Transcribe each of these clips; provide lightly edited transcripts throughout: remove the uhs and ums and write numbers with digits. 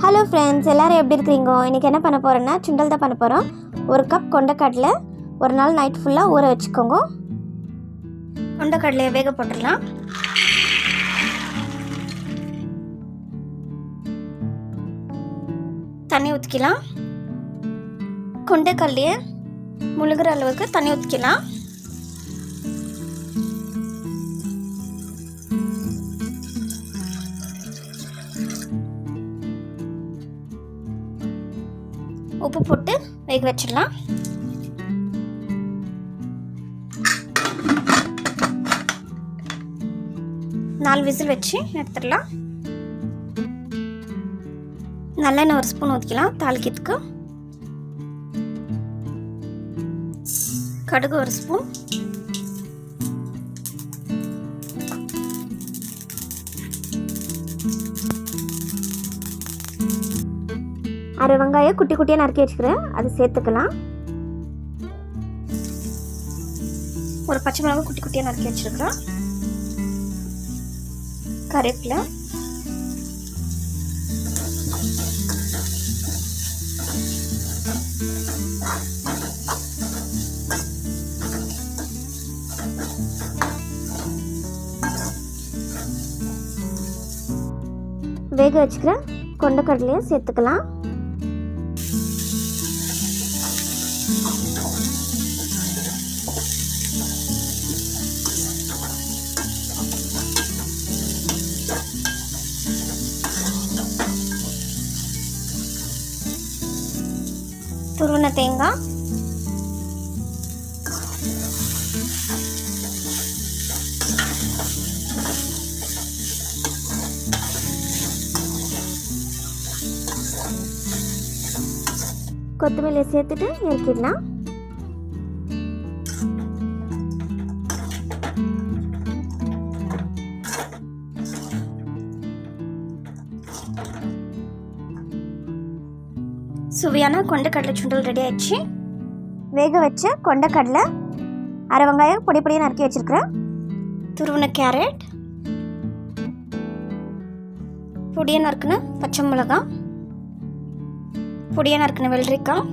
Hello friends, எல்லோரும் எப்படி இருக்கிறீங்க? இன்றைக்கி என்ன பண்ண போகிறோன்னா சுண்டல் தான் பண்ண போகிறோம். 1 கப் கொண்டைக்கடலை ஒரு நாள் நைட் ஃபுல்லாக ஊற வச்சுக்கோங்க. கொண்டைக்கடலையை வேக போட்டுடலாம். தண்ணி ஊற்றிக்கலாம். கொண்டைக்கடலையை முழுகிற அளவுக்கு தண்ணி ஊற்றிக்கலாம். உப்பு போட்டு வேக வச்சிடலாம். நாலு விசில் வச்சு எடுத்துடலாம். நல்லெண்ணெய் 1 ஸ்பூன் ஊற்றிக்கலாம். தாளிக்கிறதுக்கு கடுகு 1 ஸ்பூன், அரை வெங்காயம் குட்டி குட்டியாக நறுக்கி வச்சுக்கிறேன், அது சேர்த்துக்கலாம். ஒரு பச்சை மிளகாய் குட்டி குட்டியாக நறுக்கி வச்சுருக்கிறேன். கருவேப்பிலை, வேக வச்சுக்கிறேன் கொண்டைக்கடலையை சேர்த்துக்கலாம். துருவின தேங்காய், கொத்தமல்லி சேர்த்துட்டு இறக்கிடலாம். சுவையான கொண்டைக்கடலை சுண்டல் ரெடி ஆயிடுச்சு. வேக வச்ச கொண்டைக்கடலை, அரை வெங்காயம் பொடி பொடியாக நறுக்கி வச்சிருக்கிறேன், துருவின கேரட், பொடியாக நறுக்குன பச்சை மிளகாய், பொடியாக நறுக்குன வெள்ளரிக்காய்,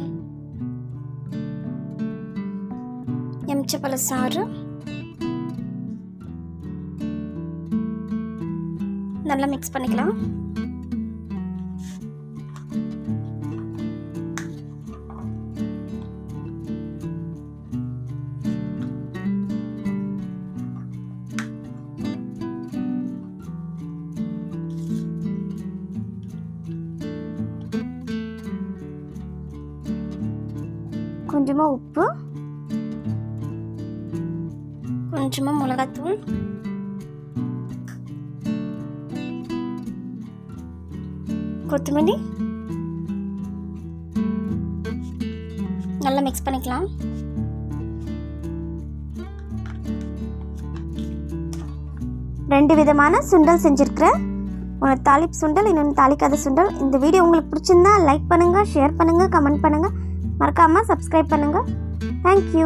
எலுமிச்சம்பழ சாறு, நல்லா மிக்ஸ் பண்ணிக்கலாம். கொஞ்சமாக உப்பு, கொஞ்சமாக மிளகாத்தூள், கொத்தமல்லி, நல்லா மிக்ஸ் பண்ணிக்கலாம். ரெண்டு விதமான சுண்டல் செஞ்சுருக்கிறேன். ஒன்று தாளிப்பு சுண்டல், இன்னொன்று தாளிக்காத சுண்டல். இந்த வீடியோ உங்களுக்கு பிடிச்சிருந்தா லைக் பண்ணுங்கள், ஷேர் பண்ணுங்கள், கமெண்ட் பண்ணுங்கள், மறக்காமல் சப்ஸ்கிரைப் பண்ணுங்கள். தேங்க்யூ.